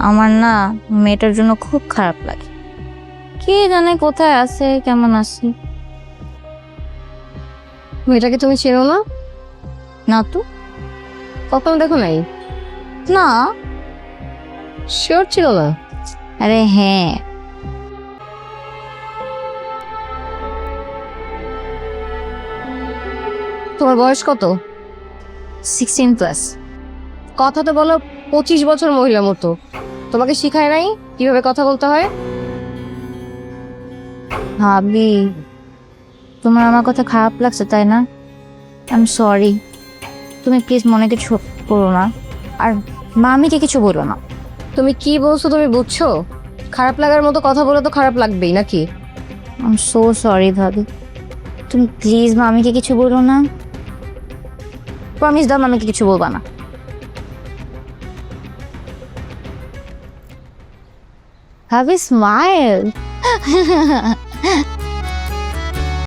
আমার না মেয়েটার জন্য খুব খারাপ লাগে। কে জানে কোথায় আছে, কেমন আছে। মেয়েটাকে তুমি চেনো না? না তো। কখনো দেখো নাই? না। শিওর ছিল না? আরে হ্যাঁ। তোমার বয়স কত? 16+। কথা তো বলো 25 বছর মহিলা মতো। তোমাকে শিখায় নাই কিভাবে কথা বলতে হয়? ভাবি, তোমার আমার কথা খারাপ লাগছে তাই না? I am sorry. তুমি প্লিজ মনে কিছু করো না, আর মামিকে কিছু বলো না। তুমি কি বলছো তুমি বুঝছো? খারাপ লাগার মতো কথা বলে তো খারাপ লাগবেই নাকি? আই এম সো সরি ভাবি। তুমি প্লিজ মামিকে কিছু বলো না। প্রমিস দাও মামিকে কিছু বলবা না। ভাবি স্মাইল।